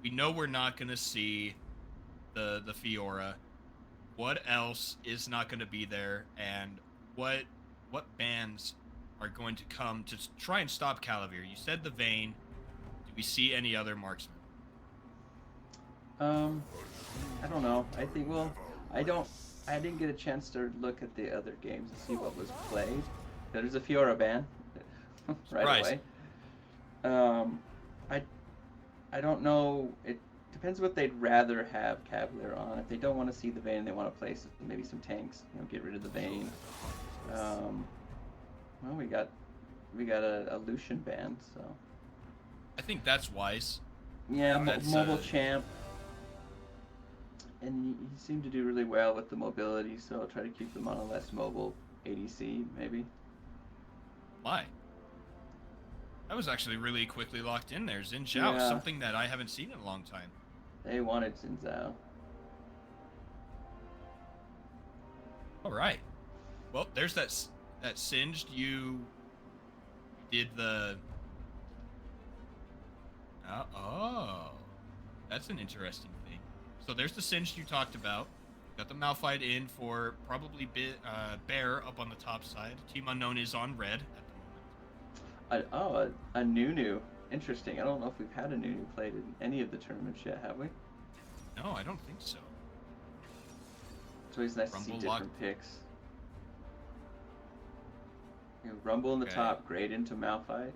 We know we're not going to see the Fiora. What else is not going to be there, and what bands are going to come to try and stop Calavir? You said the Vayne. Do we see any other marksmen? Um, I don't know. I think I don't. I didn't get a chance to look at the other games and see what was played. There's a Fiora ban right Surprise. away. Um, I I don't know. It depends what they'd rather have Cavalier on. If they don't want to see the Vayne, they want to play maybe some tanks. Get rid of the Vayne. Um, well, we got a Lucian ban, so I think that's wise. I yeah, think that's mobile champ, and he seemed to do really well with the mobility. So I'll try to keep him on a less mobile ADC, maybe. why. That was actually really quickly locked in there. Xin Zhao, Yeah, something that I haven't seen in a long time. they wanted Xin Zhao. All right. Well, there's that singed. You did the. Oh, that's an interesting thing. So there's the singed you talked about. Got the Malphite in for probably Bear up on the top side. Team Unknown is on red at the moment. A Nunu. Interesting. I don't know if we've had a Nunu played in any of the tournaments yet, have we? No, I don't think so. It's always nice to see Rumble different locked. picks. Rumble in the Okay. top, grade into Malphite.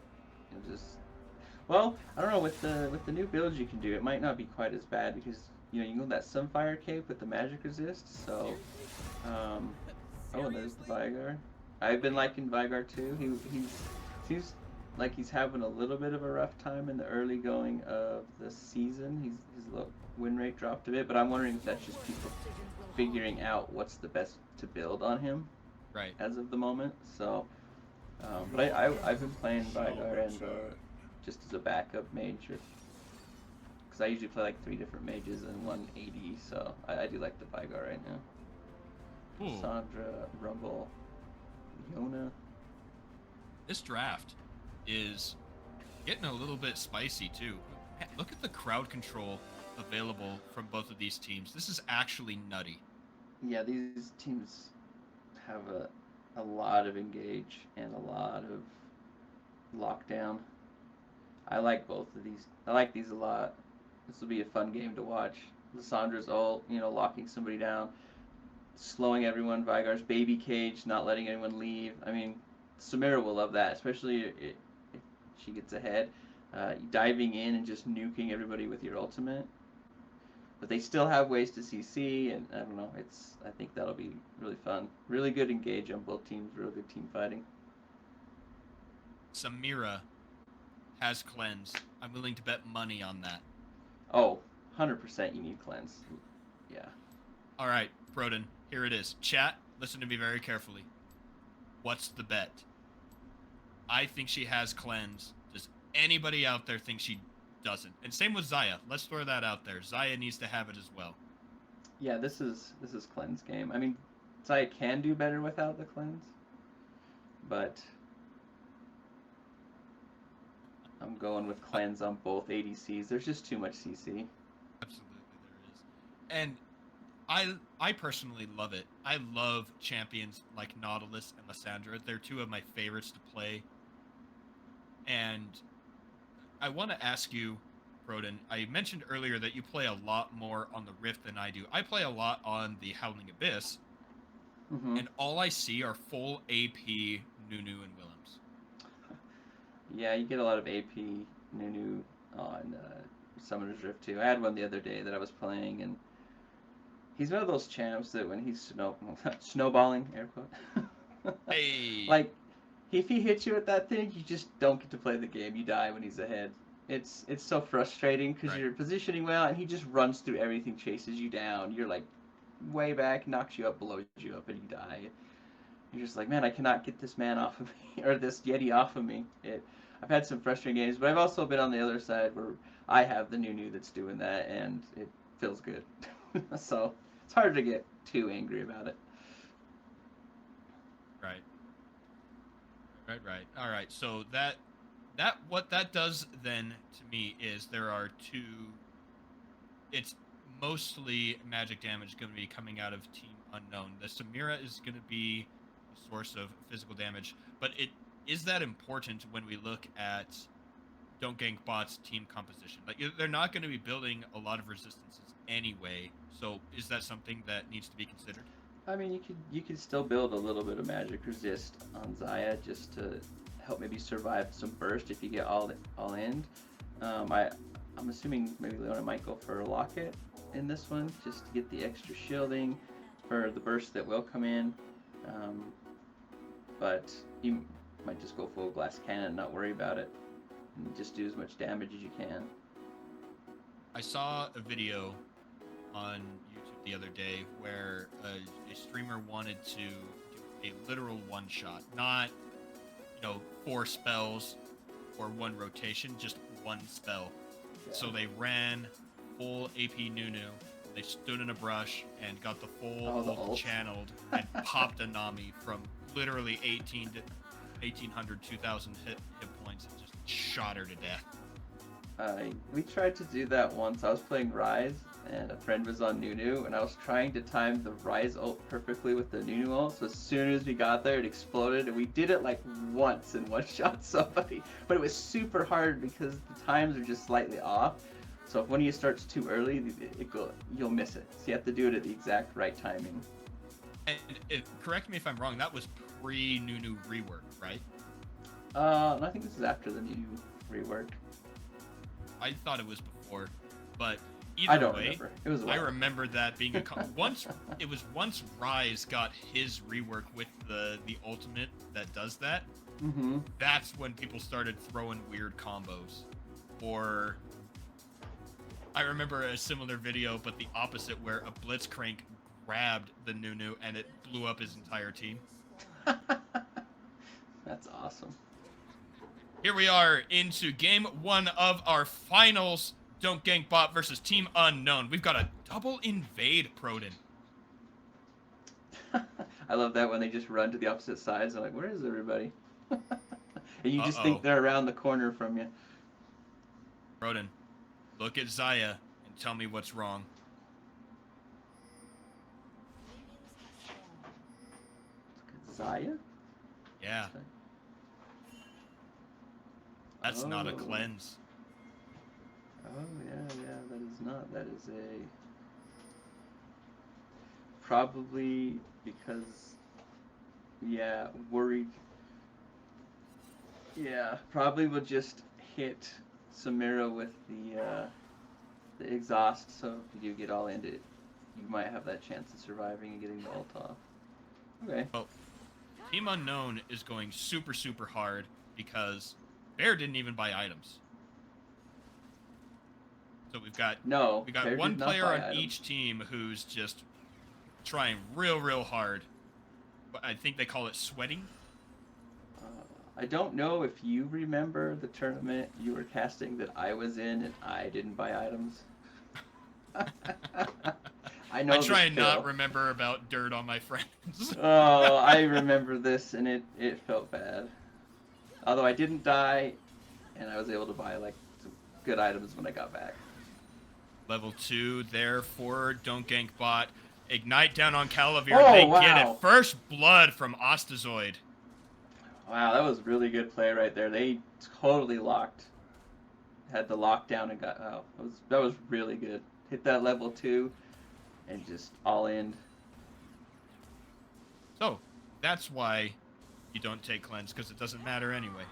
Just well, I don't know with the new builds you can do. It might not be quite as bad because you can go that Sunfire cape with the magic resist. So, um, oh, and there's the Vigar. I've been liking Vigar too. He seems like he's having a little bit of a rough time in the early going of the season. His win rate dropped a bit, but I'm wondering if that's just people figuring out what's the best to build on him Right. as of the moment. So, but I've been playing Vigar and just as a backup mage, because I usually play like 3 different mages and 180. So I do like the Vigar right now. Ooh. Cassandra, Rumble, Yona. This draft is getting a little bit spicy too. Man, look at the crowd control available from both of these teams. This is actually nutty. Yeah, these teams have a lot of engage and a lot of lockdown. I like both of these. I like these a lot. This will be a fun game to watch. Lissandra's ult, locking somebody down, slowing everyone. Vigar's baby cage, not letting anyone leave. I mean, Samira will love that, especially if she gets ahead. Diving in and just nuking everybody with your ultimate. But they still have ways to CC, and I don't know. I think that'll be really fun. Really good engage on both teams. Real good team fighting. Samira has cleanse. I'm willing to bet money on that. Oh, 100% you need cleanse. Yeah. All right, Broden, here it is. Chat, listen to me very carefully. What's the bet? I think she has cleanse. Does anybody out there think she doesn't? And same with Zaya. Let's throw that out there. Zaya needs to have it as well. Yeah, this is cleanse game. I mean, Saya can do better without the cleanse, but I'm going with Uh, cleanse on both ADCs. There's just too much CC. Absolutely, there is. And I personally love it. I love champions like Nautilus and Lissandra. They're two of my favorites to play. And I want to ask you, Broden, I mentioned earlier that you play a lot more on the Rift than I do. I play a lot on the Howling Abyss, Mm-hmm. and all I see are full AP Nunu and Willems. Yeah, you get a lot of AP Nunu on Summoner's Rift too. I had one the other day that I was playing, and he's one of those champs that when he's snowballing, air quote, Hey, like if he hits you with that thing, you just don't get to play the game. You die when he's ahead. It's so frustrating because right. you're positioning well, and he just runs through everything, chases you down. You're like way back, knocks you up, blows you up, and you die. You're just like, man, I cannot get this man off of me or this Yeti off of me. I've had some frustrating games, but I've also been on the other side where I have the new that's doing that, and it feels good. So it's hard to get too angry about it. Right. Right. All right. So that what that does then to me is there are two. it's mostly magic damage going to be coming out of Team Unknown. The Samira is going to be a source of physical damage, but it is that important when we look at Don't Gank Bot's team composition. Like they're not going to be building a lot of resistances anyway. So is that something that needs to be considered? I mean, you could still build a little bit of magic resist on Xayah just to help maybe survive some burst if you get all in. I'm assuming maybe Leona might go for a Locket in this one just to get the extra shielding for the burst that will come in. But you might just go full glass cannon and not worry about it. And just do as much damage as you can. I saw a video on YouTube the other day where a streamer wanted to do a literal one shot, not 4 spells or 1 rotation, just 1 spell. Yeah. So they ran full AP Nunu, they stood in a brush and got the full ult channeled and popped a Nami from literally 1800, 2000 hit points and just shot her to death. We tried to do that once. I was playing Ryze, and a friend was on Nunu, and I was trying to time the Ryze ult perfectly with the Nunu ult, so as soon as we got there, it exploded, and we did it like once and one-shot somebody. But it was super hard because the times are just slightly off, so if one of you starts too early, you'll miss it. So you have to do it at the exact right timing. And correct me if I'm wrong, that was pre-Nunu rework, right? I think this is after the Nunu rework. I thought it was before, but I either don't way, remember. It was a while. I remember that being once Ryze got his rework with the ultimate that does that. Mm-hmm. That's when people started throwing weird combos. Or I remember a similar video, but the opposite, where a Blitzcrank grabbed the Nunu and it blew up his entire team. That's awesome. Here we are into game 1 of our finals. Don't Gank Bot versus Team Unknown. We've got a double invade Proden. I love that when they just run to the opposite sides. I'm like, where is everybody? And you just think they're around the corner from you. Proden, look at Xayah and tell me what's wrong. Xayah? Yeah. That's not a cleanse. Oh, yeah, that is not. That is a... Probably because... Yeah, worried. Yeah, probably will just hit Samira with the exhaust, so if you do get all into it, you might have that chance of surviving and getting the ult off. Okay. Well, Team Unknown is going super, super hard because Bear didn't even buy items. So we've got one player on each team who's just trying real hard. But I think they call it sweating. I don't know if you remember the tournament you were casting that I was in and I didn't buy items. I know. I try and not remember about dirt on my friends. Oh, I remember this and it felt bad. Although I didn't die, and I was able to buy like some good items when I got back. Level 2 there for Don't Gank Bot. Ignite down on Calavir. Oh, they wow. get it. First blood from Ostazoid. Wow, that was really good play right there. They totally had the lockdown and got... Oh, that was really good. Hit that level 2 and just all in. So, that's why you don't take cleanse, because it doesn't matter anyway.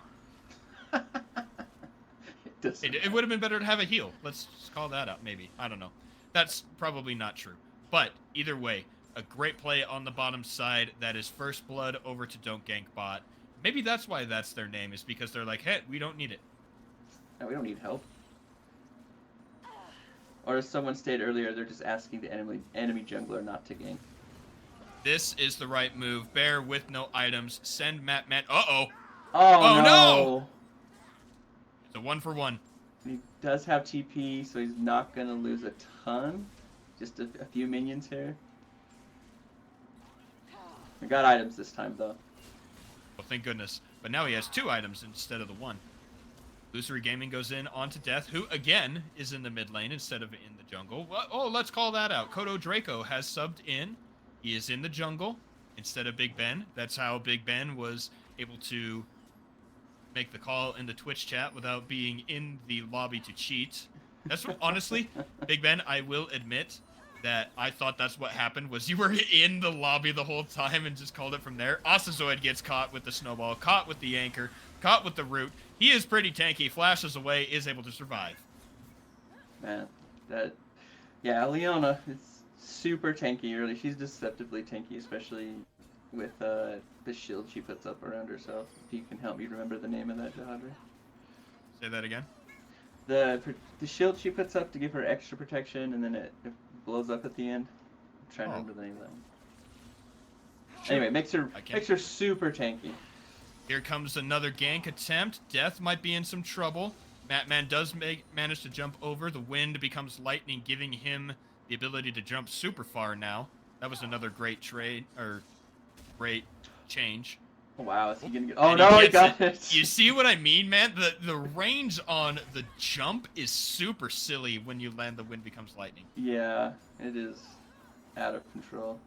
It would have been better to have a heal. Let's just call that out, maybe. I don't know. That's probably not true. But either way, a great play on the bottom side. That is first blood over to Don't Gank Bot. Maybe that's why that's their name, is because they're like, hey, we don't need it. No, we don't need help. Or as someone stated earlier, they're just asking the enemy jungler not to gank. This is the right move. Bear with no items. Send Matt. Uh-oh. Oh, no! It's a 1-for-1. He does have TP, so he's not going to lose a ton. Just a few minions here. We got items this time, though. Well, thank goodness. But now he has 2 items instead of the 1. Illusory Gaming goes in onto Death, who again is in the mid lane instead of in the jungle. Oh, let's call that out. Kodo Draco has subbed in. He is in the jungle instead of Big Ben. That's how Big Ben was able to make the call in the Twitch chat without being in the lobby to cheat. That's what, honestly, Big Ben, I will admit that I thought that's what happened, was you were in the lobby the whole time and just called it from there. Asazoid gets caught with the snowball, caught with the anchor, caught with the root. He is pretty tanky, flashes away, is able to survive. Man, yeah, Leona is super tanky early. She's deceptively tanky, especially with the shield she puts up around herself. If you can help me remember the name of that, Jahadri. Say that again? The shield she puts up to give her extra protection, and then it blows up at the end. I'm trying to remember the name of that one. Sure. Anyway, makes her super tanky. Here comes another gank attempt. Death might be in some trouble. Matman does manage to jump over. The wind becomes lightning, giving him the ability to jump super far now. That was another great great change. Wow, is he gonna get? Oh no, he got it. You see what I mean, man? The range on the jump is super silly when you land. The wind becomes lightning. Yeah, it is out of control.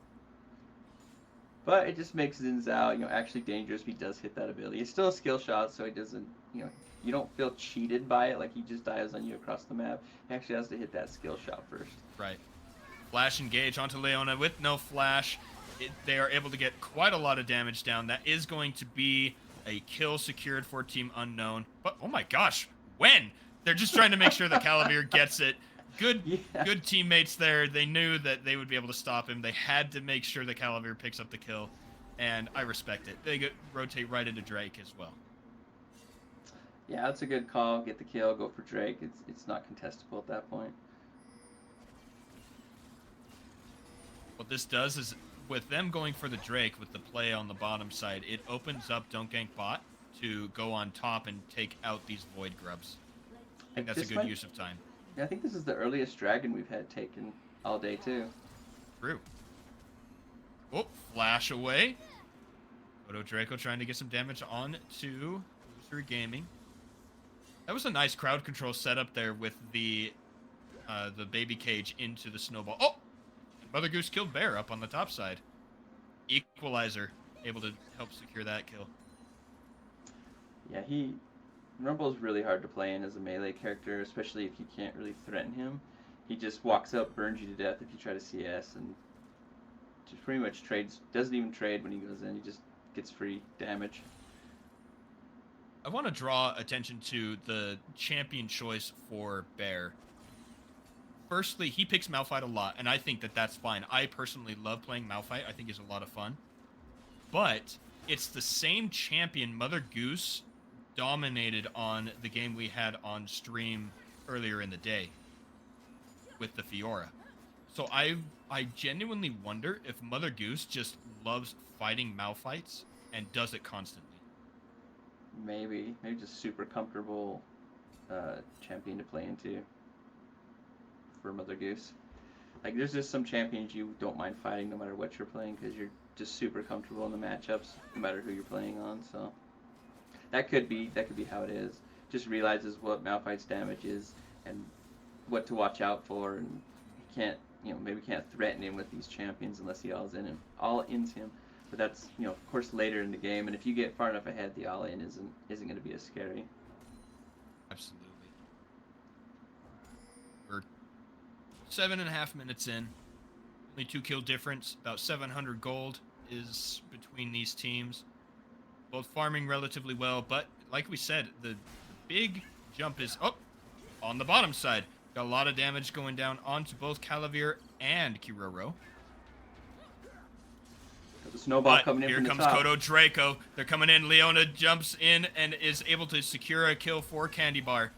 But it just makes Xin Zhao, actually dangerous if he does hit that ability. It's still a skill shot, so he doesn't, you don't feel cheated by it, like he just dives on you across the map. He actually has to hit that skill shot first. Right. Flash engage onto Leona with no flash. They are able to get quite a lot of damage down. That is going to be a kill secured for Team Unknown. But, oh my gosh, when? They're just trying to make sure that Calavir gets it. Good teammates there. They knew that they would be able to stop him. They had to make sure that Calavir picks up the kill, and I respect it. They rotate right into Drake as well. Yeah, that's a good call. Get the kill, go for Drake. It's not contestable at that point. What this does is, with them going for the Drake with the play on the bottom side, it opens up Don't Gank Bot to go on top and take out these Void Grubs. I think that's a good use of time. Yeah, I think this is the earliest dragon we've had taken all day, too. True. Oh, flash away. Kodo Draco trying to get some damage on to Illusory Gaming. That was a nice crowd control setup there with the baby cage into the snowball. Oh! Mother Goose killed Bear up on the top side. Equalizer able to help secure that kill. Yeah, Rumble's really hard to play in as a melee character, especially if you can't really threaten him. He just walks up, burns you to death if you try to CS, and just pretty much doesn't even trade when he goes in. He just gets free damage. I want to draw attention to the champion choice for Bear. Firstly, he picks Malphite a lot, and I think that that's fine. I personally love playing Malphite. I think he's a lot of fun. But it's the same champion Mother Goose dominated on the game we had on stream earlier in the day with the Fiora. So I genuinely wonder if Mother Goose just loves fighting Malphites and does it constantly. Maybe just super comfortable champion to play into for Mother Goose. Like, there's just some champions you don't mind fighting no matter what you're playing because you're just super comfortable in the matchups no matter who you're playing on. So that could be how it is. Just realizes what Malphite's damage is and what to watch out for, and can't maybe can't threaten him with these champions unless he all-ins him. But that's of course later in the game, and if you get far enough ahead, the all-in isn't going to be as scary. Absolutely. We're 7.5 minutes in. Only 2 kill difference. About 700 gold is between these teams. Both farming relatively well, but like we said, the big jump is on the bottom side. Got a lot of damage going down onto both Calavir and Kiroro. The snowball coming in here from the comes top. Kodo Draco. They're coming in. Leona jumps in and is able to secure a kill for Candy Bar.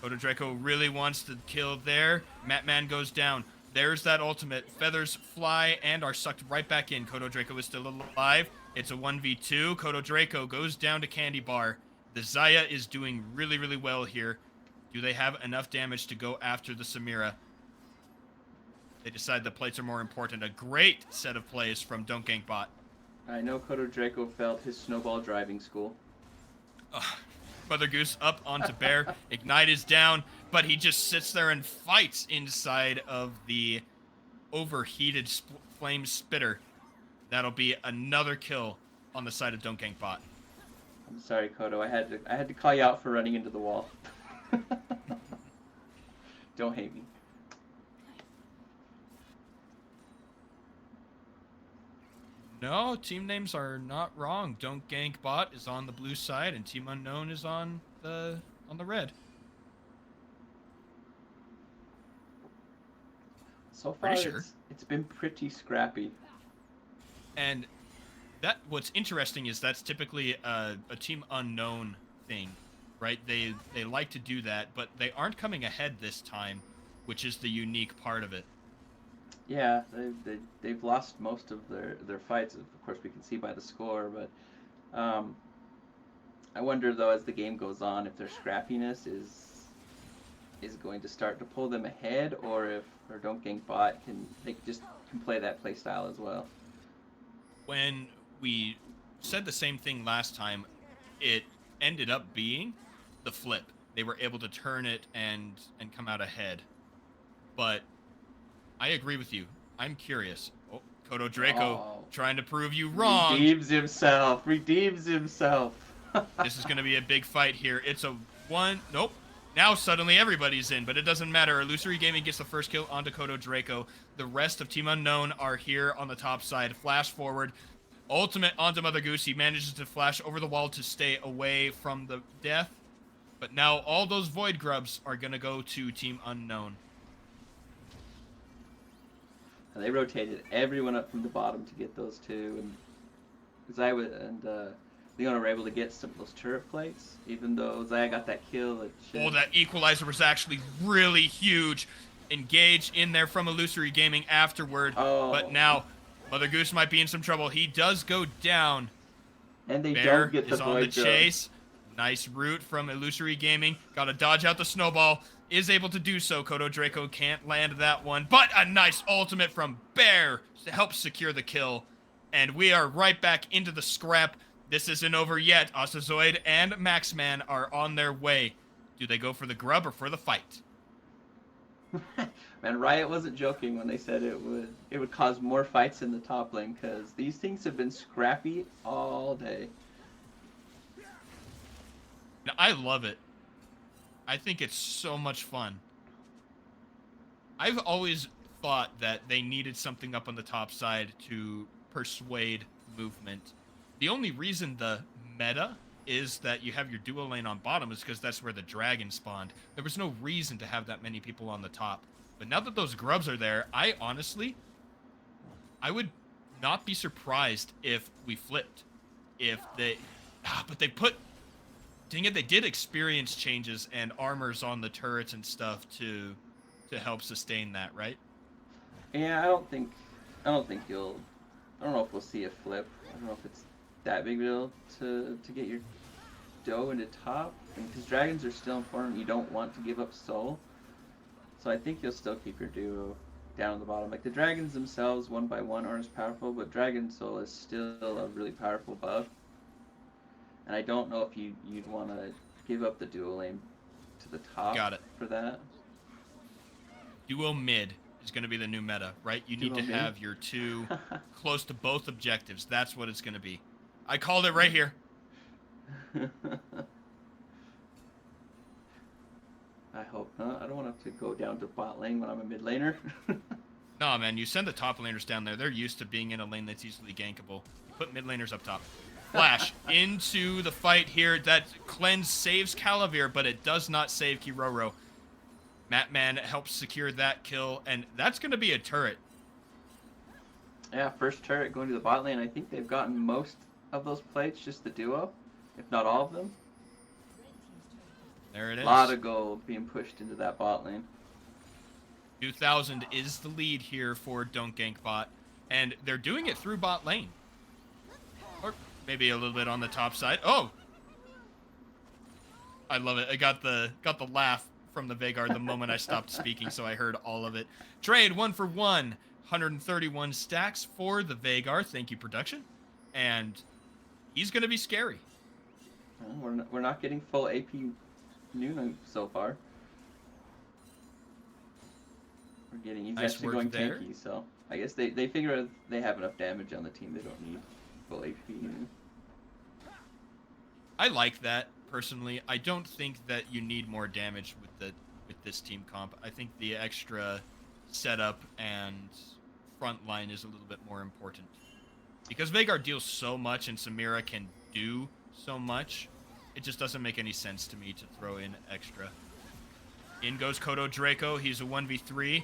Kodo Draco really wants to kill there. Matman goes down. There's that ultimate. Feathers fly and are sucked right back in. Kodo Draco is still alive. It's a 1v2. Kodo Draco goes down to Candy Bar. The Xayah is doing really, really well here. Do they have enough damage to go after the Samira? They decide the plates are more important. A great set of plays from Don't Gank Bot. I know Kodo Draco felt his snowball driving school. Mother Goose up onto Bear. Ignite is down, but he just sits there and fights inside of the overheated flame spitter. That'll be another kill on the side of Don't Gank Bot. I'm sorry, Kodo. I had to call you out for running into the wall. Don't hate me. No, team names are not wrong. Don't Gank Bot is on the blue side, and Team Unknown is on the red. So far, Pretty sure. it's been pretty scrappy. And what's interesting is that's typically a Team Unknown thing, right? They like to do that, but they aren't coming ahead this time, which is the unique part of it. Yeah, they've lost most of their fights. Of course, we can see by the score, but I wonder though, as the game goes on, if their scrappiness is going to start to pull them ahead, or Don't Gank Bot can play that play style as well. When we said the same thing last time, it ended up being the flip. They were able to turn it and come out ahead. But I agree with you. I'm curious. Oh, Kodo Draco trying to prove you wrong. Redeems himself. This is going to be a big fight here. It's a one. Nope. Now suddenly everybody's in, but it doesn't matter. Illusory Gaming gets the first kill onto Kodo Draco. The rest of Team Unknown are here on the top side. Flash forward. Ultimate onto Mother Goose. He manages to flash over the wall to stay away from the death. But now all those Void Grubs are going to go to Team Unknown. They rotated everyone up from the bottom to get those two, and Zaya and Leona were able to get some of those turret plates, even though Zaya got that kill. Oh, that equalizer was actually really huge. Engage in there from Illusory Gaming afterward, but now Mother Goose might be in some trouble. He does go down. And they Bear don't get the is on the Void Grub. chase. Nice route from Illusory Gaming. Got to dodge out the snowball. Is able to do so. Kodo Draco can't land that one, but a nice ultimate from Bear to help secure the kill. And we are right back into the scrap. This isn't over yet. Asazoid and Maxman are on their way. Do they go for the grub or for the fight? Man, Riot wasn't joking when they said it would cause more fights in the top lane, because these things have been scrappy all day. Now, I love it. I think it's so much fun. I've always thought that they needed something up on the top side to persuade movement. The only reason the meta is that you have your duo lane on bottom is because that's where the dragon spawned. There was no reason to have that many people on the top. But now that those grubs are there, I would not be surprised if we flipped. But they put... Dang it, they did experience changes and armors on the turrets and stuff to help sustain that, right? Yeah, I don't know if we'll see a flip. I don't know if it's that big a deal to get your dough into top, because dragons are still important. You don't want to give up soul, so I think you'll still keep your duo down at the bottom. Like, the dragons themselves, one by one, aren't as powerful, but dragon soul is still a really powerful buff. And I don't know if you'd want to give up the duo lane to the top. Got it. For that. Duo mid is going to be the new meta, right? You need to have your two close to both objectives. That's what it's going to be. I called it right here. I hope not. I don't want to go down to bot lane when I'm a mid laner. No, man, you send the top laners down there. They're used to being in a lane that's easily gankable. Put mid laners up top. Flash into the fight here. That cleanse saves Calavir, but it does not save Kiroro. Matman helps secure that kill, and that's going to be a turret. Yeah, first turret going to the bot lane. I think they've gotten most of those plates, just the duo, if not all of them. There it is. A lot of gold being pushed into that bot lane. 2,000 is the lead here for Don't Gank Bot, and they're doing it through bot lane. Or maybe a little bit on the top side. Oh! I love it. I got the laugh from the Veigar the moment I stopped speaking, so I heard all of it. Trade 1 for 1. 131 stacks for the Veigar. Thank you, production. And he's going to be scary. We're not getting full AP Nunu so far. He's Nice actually work going there. tanky, so I guess they figure they have enough damage on the team. They don't need full AP Nunu. I like that personally. I don't think that you need more damage with this team comp. I think the extra setup and front line is a little bit more important. Because Veigar deals so much and Samira can do so much, it just doesn't make any sense to me to throw in extra. In goes Kodo Draco. He's a 1v3.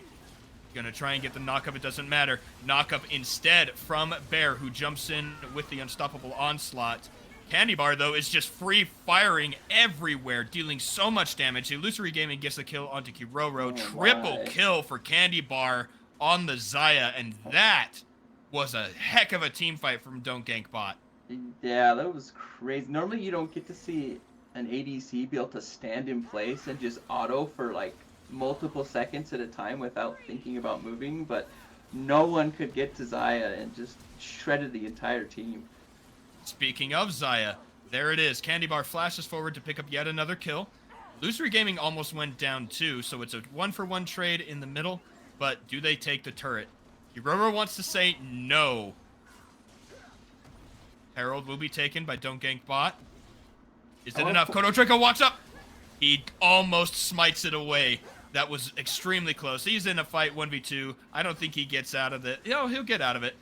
Gonna try and get the knockup. It doesn't matter. Knockup instead from Bear, who jumps in with the unstoppable onslaught. Candy Bar, though, is just free firing everywhere, dealing so much damage. Illusory Gaming gets the kill onto Kiroro. Triple kill for Candy Bar on the Xayah, and that was a heck of a team fight from Don't Gank Bot. Yeah, that was crazy. Normally you don't get to see an ADC be able to stand in place and just auto for like multiple seconds at a time without thinking about moving, but no one could get to Xayah and just shredded the entire team. Speaking of Xayah, there it is. Candy Bar flashes forward to pick up yet another kill. Illusory Gaming almost went down too, so it's a 1-for-1 trade in the middle, but do they take the turret? Kiroro wants to say no. Herald will be taken by Don't Gank Bot. Is it enough? Kodo Draco walks up. He almost smites it away. That was extremely close. He's in a fight 1v2. I don't think he gets out of it. He'll get out of it.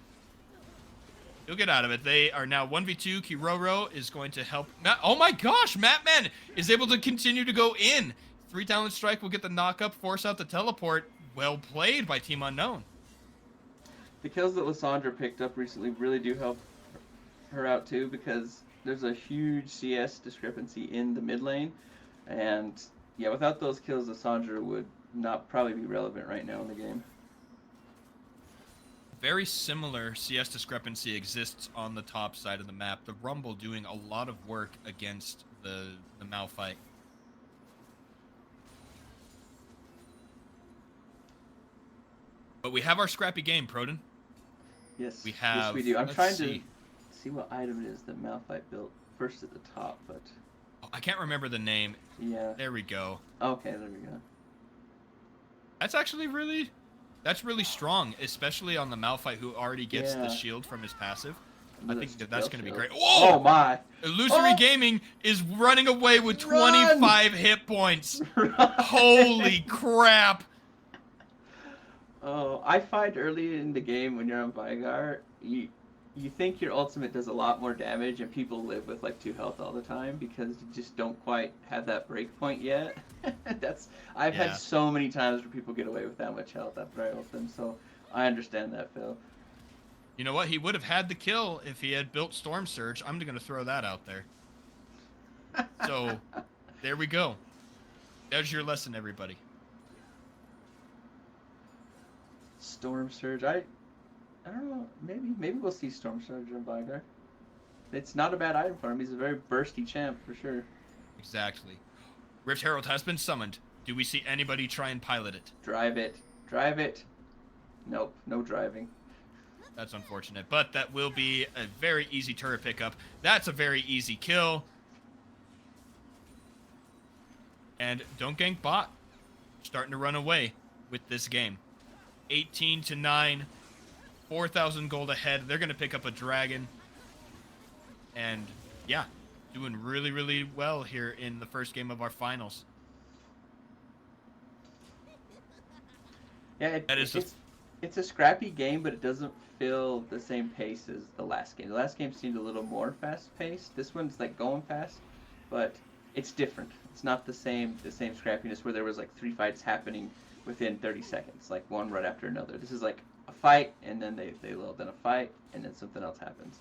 He'll get out of it. They are now 1v2. Kiroro is going to help. Oh my gosh, Matman is able to continue to go in. 3 talent strike will get the knock-up, force out the teleport. Well played by Team Unknown. The kills that Lissandra picked up recently really do help her out too, because there's a huge CS discrepancy in the mid lane, and yeah, without those kills, Lissandra would not probably be relevant right now in the game. Very similar CS discrepancy exists on the top side of the map. The Rumble doing a lot of work against the Malphite. But we have our scrappy game, Proden. Yes, we have. Yes, we do. I'm trying to see what item it is that Malphite built first at the top, but I can't remember the name. Yeah. There we go. Okay, there we go. That's actually really strong, especially on the Malphite who already gets the shield from his passive. I think that's going to be great. Whoa! Oh my! Illusory Gaming is running away with 25 hit points. Holy crap! Oh, I find early in the game when you're on Veigar, you think your ultimate does a lot more damage and people live with like 2 health all the time because you just don't quite have that break point yet. I've had so many times where people get away with that much health after I ult them, so I understand that, Phil. You know what? He would have had the kill if he had built Storm Surge. I'm going to throw that out there. So, there we go. There's your lesson, everybody. Storm Surge. I don't know. Maybe we'll see Storm Surge on Veigar. It's not a bad item for him. He's a very bursty champ for sure. Exactly. Rift Herald has been summoned. Do we see anybody try and pilot it? Drive it. Drive it. Nope. No driving. That's unfortunate, but that will be a very easy turret pickup. That's a very easy kill. And Don't Gank Bot starting to run away with this game. 18-9, 4,000 gold ahead. They're going to pick up a dragon. And yeah, doing really, really well here in the first game of our finals. Yeah, it's a scrappy game, but it doesn't feel the same pace as the last game. The last game seemed a little more fast-paced. This one's like going fast, but it's different. It's not the same scrappiness where there was like 3 fights happening within 30 seconds, like one right after another. This is like a fight, and then they lull, then a fight, and then something else happens.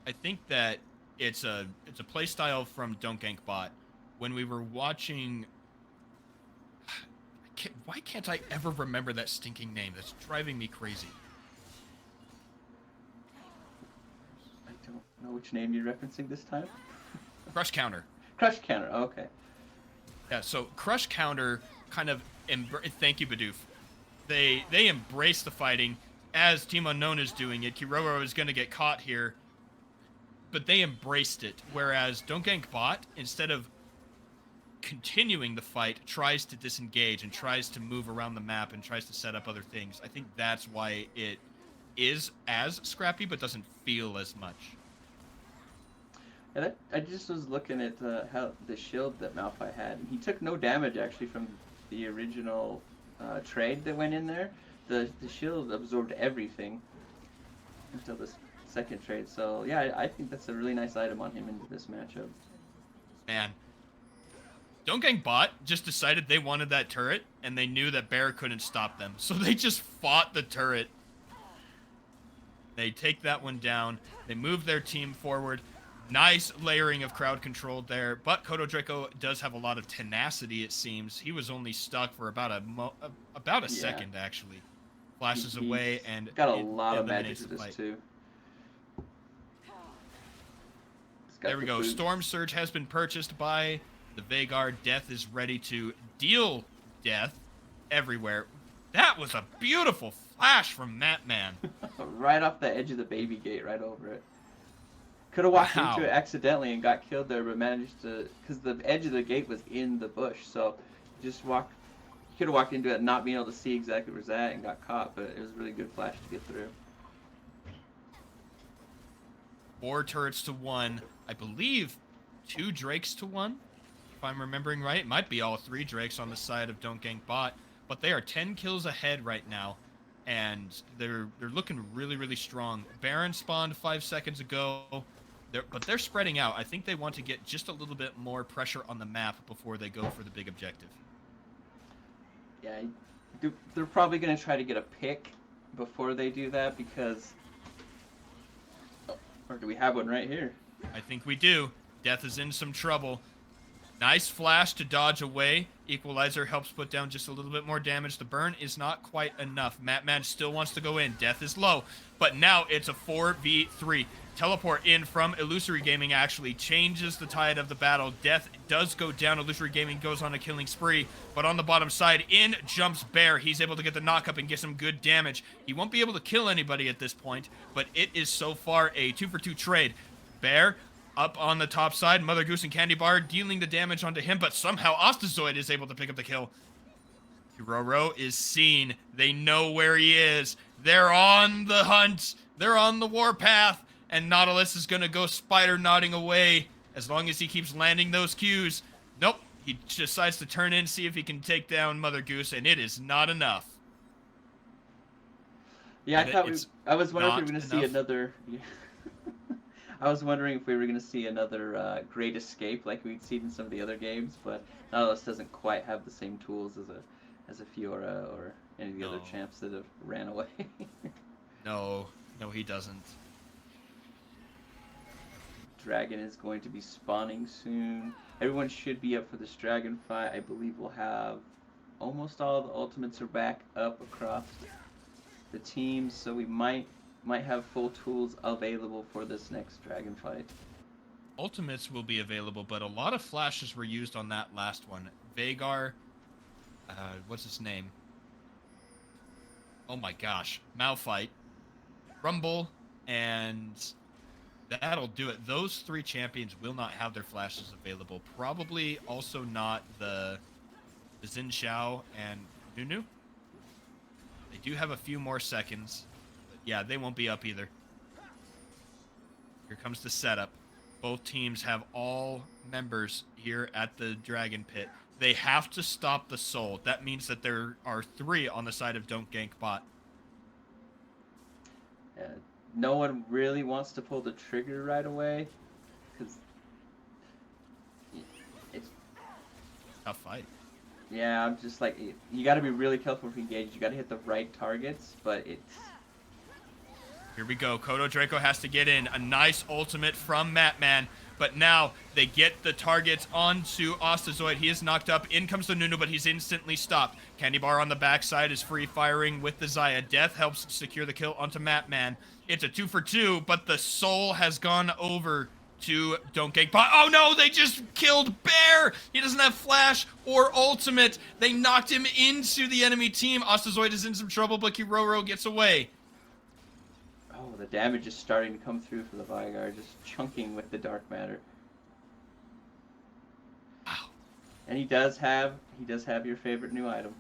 I think that it's a play style from Don't Gank Bot. When we were watching, why can't I ever remember that stinking name? That's driving me crazy. I don't know which name you're referencing this time. Crush Counter. Crush Counter. Oh, okay. Yeah. So Crush Counter kind of thank you, Bidoof. They embrace the fighting as Team Unknown is doing it. Kiroro is going to get caught here. but they embraced it. Whereas Don't Gank Bot, instead of continuing the fight, tries to disengage and tries to move around the map and tries to set up other things. I think that's why it is as scrappy, but doesn't feel as much. And I just was looking at how the shield that Malphite had. He took no damage actually from the original trade that went in there. The shield absorbed everything until this second trade. So yeah, I think that's a really nice item on him into this matchup. Man, Don't Gank Bot just decided they wanted that turret, and they knew that Bear couldn't stop them, so they just fought the turret. They take that one down. They move their team forward. Nice layering of crowd control there, but Kotodraco does have a lot of tenacity, it seems. He was only stuck for about a second, actually. Flashes away and got a lot of magic to this too. There we go. Boots. Storm Surge has been purchased by the Veigar. Death is ready to deal death everywhere. That was a beautiful flash from Matman. Right off the edge of the baby gate, right over it. Could have walked into it accidentally and got killed there, but managed to, because the edge of the gate was in the bush, so just walked. He could have walked into it not being able to see exactly where it's at and got caught, but it was a really good flash to get through. 4 turrets to 1. I believe 2 Drakes to 1, if I'm remembering right. It might be all 3 Drakes on the side of Don't Gank Bot, but they are 10 kills ahead right now, and they're looking really, really strong. Baron spawned 5 seconds ago. But they're spreading out. I think they want to get just a little bit more pressure on the map before they go for the big objective. Yeah, they're probably going to try to get a pick before they do that because... Or do we have one right here? I think we do. Death is in some trouble. Nice flash to dodge away. Equalizer helps put down just a little bit more damage. The burn is not quite enough. Matman still wants to go in. Death is low. But now it's a 4v3. Teleport in from Illusory Gaming actually changes the tide of the battle. Death does go down. Illusory Gaming goes on a killing spree. But on the bottom side, in jumps Bear. He's able to get the knock up and get some good damage. He won't be able to kill anybody at this point, but it is so far a 2-for-2 trade. Bear up on the top side. Mother Goose and Candy Bar dealing the damage onto him, but somehow Ostazoid is able to pick up the kill. Kuroro is seen. They know where he is. They're on the hunt. They're on the warpath. And Nautilus is going to go spider nodding away as long as he keeps landing those Qs. Nope. He decides to turn in, see if he can take down Mother Goose, and it is not enough. Yeah, I was wondering if we were going to see another... I was wondering if we were going to see another Great Escape like we'd seen in some of the other games, but Nautilus doesn't quite have the same tools as a Fiora or any of the other champs that have ran away. No, he doesn't. Dragon is going to be spawning soon. Everyone should be up for this dragon fight. I believe we'll have almost all the ultimates are back up across the teams, so we might have full tools available for this next dragon fight. Ultimates will be available, but a lot of flashes were used on that last one. Veigar, what's his name? Oh my gosh, Malphite, Rumble, and that'll do it. Those 3 champions will not have their flashes available. Probably also not the Xin Zhao and Nunu. They do have a few more seconds. But yeah, they won't be up either. Here comes the setup. Both teams have all members here at the Dragon Pit. They have to stop the soul. That means that there are 3 on the side of Don't Gank Bot. No one really wants to pull the trigger right away, because it's tough fight. Yeah, I'm just like, you got to be really careful with engage. You got to hit the right targets, but it's... Here we go. Kotodraco has to get in. A nice ultimate from Matman. But now they get the targets onto Ostazoid. He is knocked up. In comes the Nunu, but he's instantly stopped. Candy Bar on the backside is free firing with the Xayah. Death helps secure the kill onto Matman. It's a 2-for-2, but the soul has gone over to Don't Gank Bot. Oh no, they just killed Bear! He doesn't have flash or ultimate. They knocked him into the enemy team. Ostazoid is in some trouble, but Kuroro gets away. Oh, Oh, the damage is starting to come through for the Vygar, just chunking with the dark matter. Wow. And he does have your favorite new item.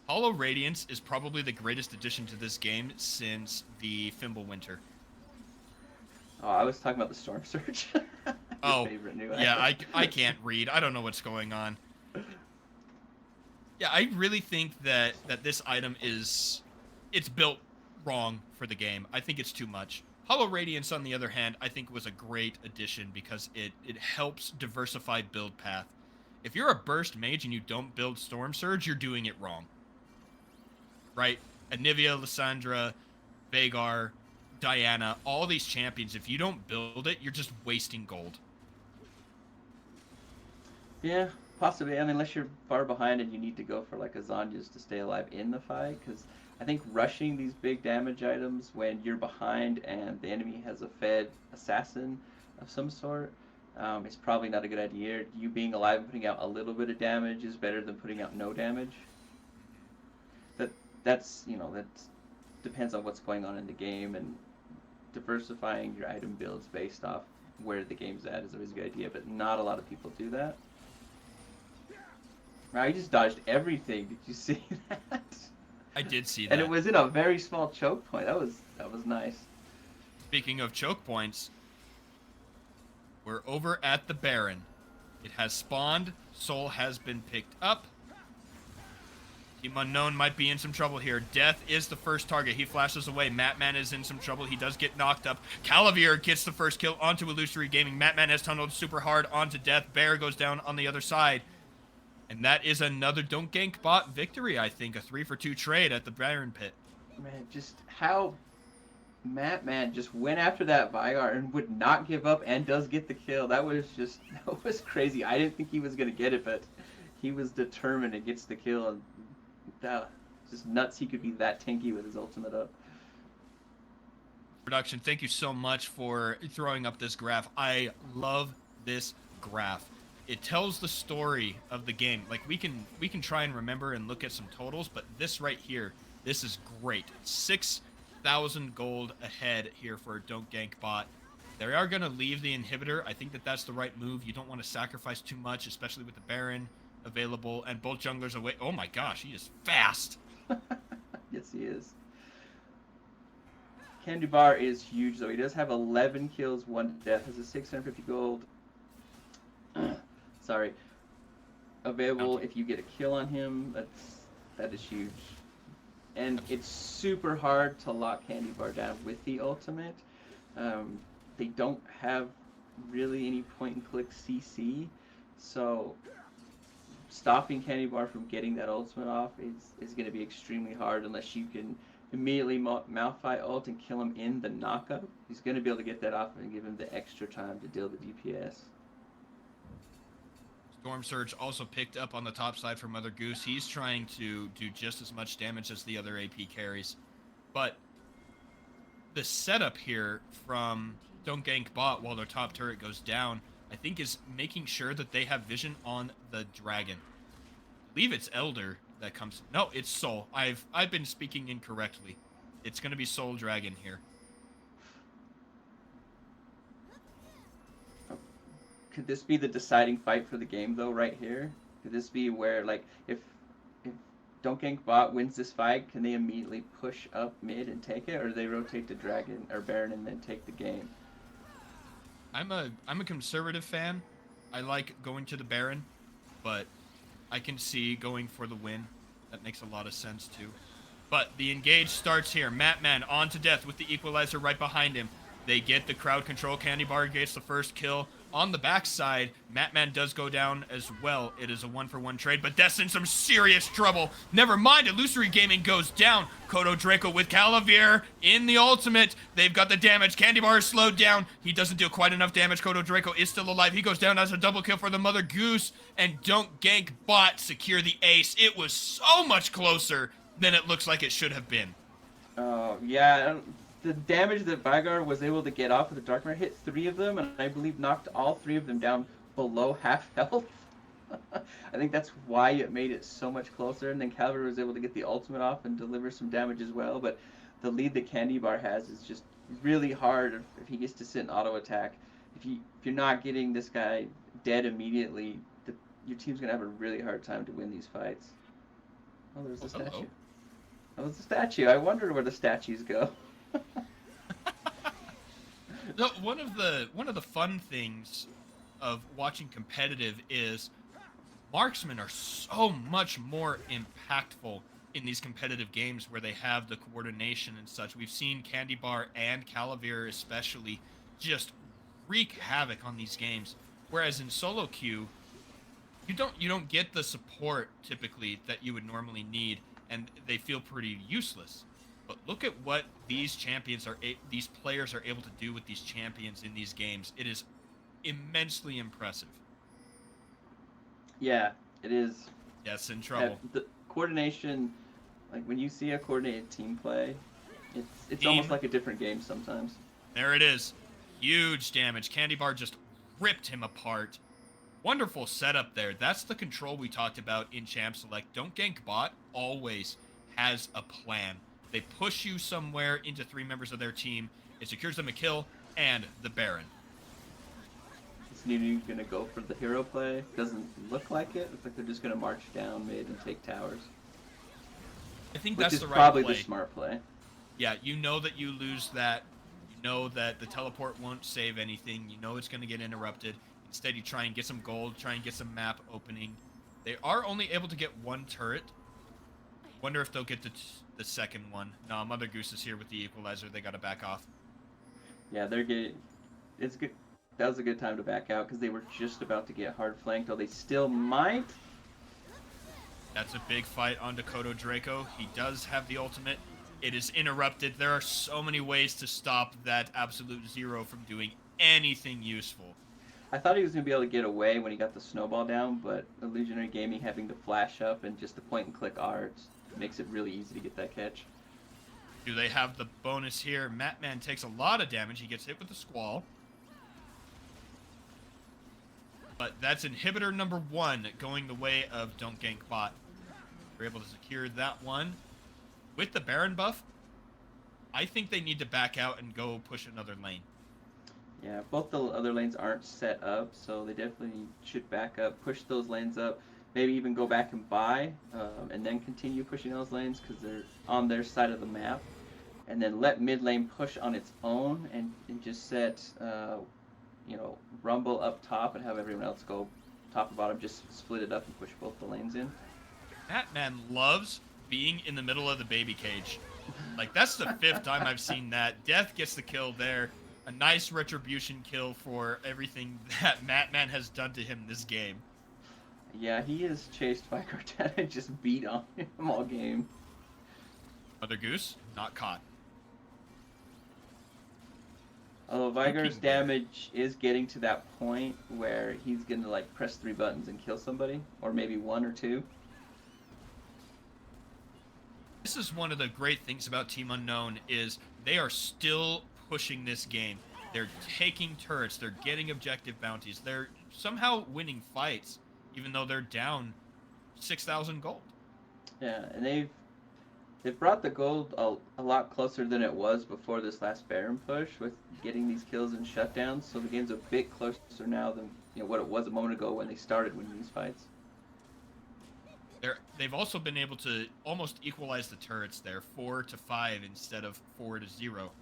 Hollow Radiance is probably the greatest addition to this game since the Fimbulwinter. Oh, I was talking about the Storm Surge. Oh, favorite new yeah, item. I can't read. I don't know what's going on. Yeah, I really think that this item it's built wrong for the game. I think it's too much. Hollow Radiance, on the other hand, I think was a great addition because it helps diversify build path. If you're a burst mage and you don't build Storm Surge, you're doing it wrong. Right? Anivia, Lissandra, Veigar, Diana, all these champions, if you don't build it, you're just wasting gold. Yeah, possibly. I mean, unless you're far behind and you need to go for like a Zhonya's to stay alive in the fight, because I think rushing these big damage items when you're behind and the enemy has a fed assassin of some sort is probably not a good idea. You being alive and putting out a little bit of damage is better than putting out no damage. That's that depends on what's going on in the game, and diversifying your item builds based off where the game's at is always a good idea, but not a lot of people do that. Wow, he just dodged everything. Did you see that? I did see that. And it was in a very small choke point. That was nice. Speaking of choke points, we're over at the Baron. It has spawned. Soul has been picked up. Team Unknown might be in some trouble here. Death is the first target. He flashes away. Matman is in some trouble. He does get knocked up. Calavir gets the first kill onto Illusory Gaming. Matman has tunneled super hard onto Death. Bear goes down on the other side. And that is another Don't Gank Bot victory, I think. A 3-for-2 trade at the Baron Pit. Man, just how Matman just went after that Vygar and would not give up and does get the kill. That was crazy. I didn't think he was going to get it, but he was determined and gets the kill. And just nuts he could be that tanky with his ultimate up. Production, thank you so much for throwing up this graph. I love this graph. It tells the story of the game. Like we can try and remember and look at some totals, but this right here, this is great. 6,000 gold ahead here for Don't Gank Bot. They are going to leave the inhibitor. I think that's the right move. You don't want to sacrifice too much, especially with the Baron available and both junglers away. Oh my gosh, he is fast. Yes, he is. Candy Bar is huge though. He does have 11 kills, 1 death. Has a 650 gold. Sorry. Available if you get a kill on him. That is huge. And it's super hard to lock Candy Bar down with the ultimate. They don't have really any point and click CC, so stopping Candy Bar from getting that ultimate off is going to be extremely hard unless you can immediately Malphite ult and kill him in the knockup. He's going to be able to get that off and give him the extra time to deal the DPS. Storm Surge also picked up on the top side from Mother Goose. He's trying to do just as much damage as the other AP carries. But the setup here from Don't Gank Bot while their top turret goes down, I think is making sure that they have vision on the dragon. I believe it's Elder that comes. No, it's Soul. I've been speaking incorrectly. It's going to be Soul Dragon here. Could this be the deciding fight for the game though, right here? Could this be where, like, if Don't Gank Bot wins this fight, can they immediately push up mid and take it, or do they rotate to Dragon or Baron and then take the game? I'm a conservative fan. I like going to the Baron, but I can see going for the win. That makes a lot of sense too. But the engage starts here. Matman on to Death with the equalizer right behind him. They get the crowd control. Candy Bar gets the first kill. On the backside, Matman does go down as well. It is a 1-for-1 trade, but Death's in some serious trouble. Never mind, Illusory Gaming goes down. Kodo Draco with Calavir in the ultimate. They've got the damage. Candy Bar is slowed down. He doesn't do quite enough damage. Kodo Draco is still alive. He goes down as a double kill for the Mother Goose. And Don't Gank Bot secure the ace. It was so much closer than it looks like it should have been. Oh, yeah. The damage that Vygar was able to get off with the Dark Mirror hit 3 of them, and I believe knocked all 3 of them down below half health. I think that's why it made it so much closer. And then Calvary was able to get the ultimate off and deliver some damage as well. But the lead that Candy Bar has is just really hard if he gets to sit in auto attack. If you're not getting this guy dead immediately, your team's gonna have a really hard time to win these fights. Oh, there's the statue. Hello. That was the statue. I wondered where the statues go. No, one of the fun things of watching competitive is marksmen are so much more impactful in these competitive games where they have the coordination and such. We've seen Candy Bar and Calavir especially just wreak havoc on these games. Whereas in solo queue, you don't get the support typically that you would normally need, and they feel pretty useless. But look at what these these players are able to do with these champions in these games. It is immensely impressive. Yeah, it is. Yes, in trouble. The coordination, like when you see a coordinated team play, it's Team. almost like a different game sometimes. There it is. Huge damage. Candy Bar just ripped him apart. Wonderful setup there. That's the control we talked about in Champ Select. Don't Gank Bot always has a plan. They push you somewhere into 3 members of their team. It secures them a kill and the Baron. Is Nunu gonna go for the hero play? Doesn't look like it. Looks like they're just gonna march down mid and take towers. I think Which that's is the right probably play. the smart play. Yeah, you know that you lose that. You know that the teleport won't save anything. You know it's going to get interrupted. Instead, you try and get some gold, try and get some map opening. They are only able to get 1 turret. Wonder if they'll get the second one. No, Mother Goose is here with the equalizer. They got to back off. Yeah, they're getting. It's good. That was a good time to back out because they were just about to get hard flanked. Though they still might. That's a big fight on Dakota Draco. He does have the ultimate. It is interrupted. There are so many ways to stop that Absolute Zero from doing anything useful. I thought he was going to be able to get away when he got the snowball down, but Illusionary Gaming having the flash up and just the point and click arts makes it really easy to get that catch. Do they have the bonus here? Matman takes a lot of damage. He gets hit with the Squall. But that's inhibitor number 1 going the way of Don't Gank Bot. We're able to secure that one. With the Baron buff, I think they need to back out and go push another lane. Yeah, both the other lanes aren't set up, so they definitely should back up, push those lanes up, maybe even go back and buy, and then continue pushing those lanes because they're on their side of the map. And then let mid lane push on its own and just set, Rumble up top and have everyone else go top and bottom, just split it up and push both the lanes in. Batman loves being in the middle of the baby cage. Like, that's the 5th time I've seen that. Death gets the kill there. A nice retribution kill for everything that Matman has done to him this game. Yeah, he is chased by Cortana and just beat on him all game. Mother Goose, not caught. Although Vigar's damage is getting to that point where he's going to press 3 buttons and kill somebody, or maybe 1 or 2. This is one of the great things about Team Unknown is they are still pushing this game. They're taking turrets, they're getting objective bounties, they're somehow winning fights, even though they're down 6,000 gold. Yeah, and they've brought the gold a lot closer than it was before this last Baron push with getting these kills and shutdowns, so the game's a bit closer now than what it was a moment ago when they started winning these fights. They've also been able to almost equalize the turrets there, 4 to 5 instead of 4 to 0.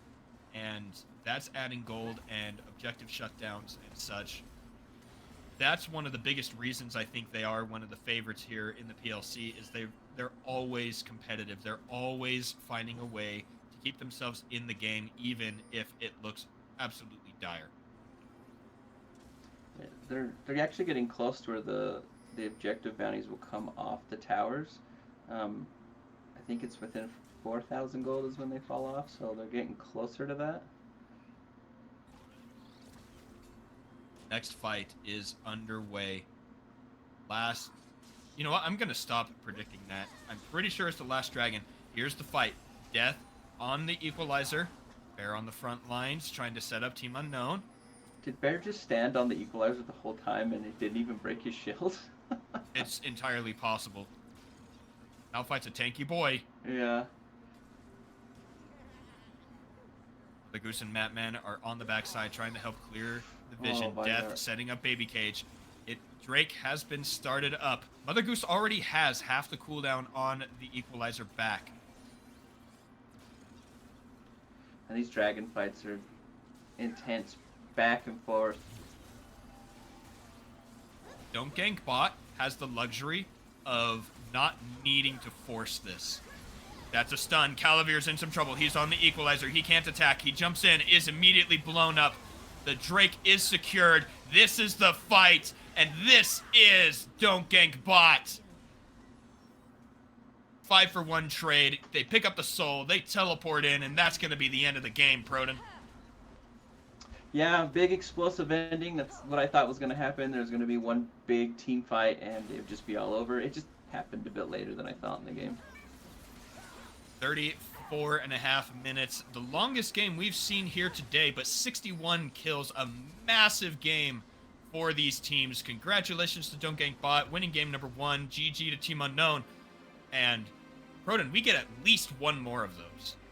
And that's adding gold and objective shutdowns and such. That's one of the biggest reasons I think they are one of the favorites here in the PLC is they're always competitive. They're always finding a way to keep themselves in the game, even if it looks absolutely dire. Yeah, they're actually getting close to where the objective bounties will come off the towers. I think it's within 4,000 gold is when they fall off, so they're getting closer to that. Next fight is underway. You know what? I'm going to stop predicting that. I'm pretty sure it's the last dragon. Here's the fight. Death on the equalizer. Bear on the front lines, trying to set up Team Unknown. Did Bear just stand on the equalizer the whole time and it didn't even break his shield? It's entirely possible. Malphite's a tanky boy. Yeah. The Goose and Matman are on the backside trying to help clear the vision. Oh, Death Veigar. setting up Baby Cage. Drake has been started up. Mother Goose already has half the cooldown on the Equalizer back. And these dragon fights are intense, back and forth. Don't Gank Bot has the luxury of not needing to force this. That's a stun. Calaveer's in some trouble. He's on the Equalizer. He can't attack. He jumps in, is immediately blown up. The Drake is secured. This is the fight, and this is Don't Gank Bot. 5-for-1 trade. They pick up the soul. They teleport in, and that's going to be the end of the game, Proton. Yeah, big explosive ending. That's what I thought was going to happen. There's going to be one big team fight, and it would just be all over. It just happened a bit later than I thought in the game. 34.5 minutes. The longest game we've seen here today, but 61 kills. A massive game for these teams. Congratulations to Don't Gank Bot, winning game number 1. GG to Team Unknown. And, Proton, we get at least one more of those.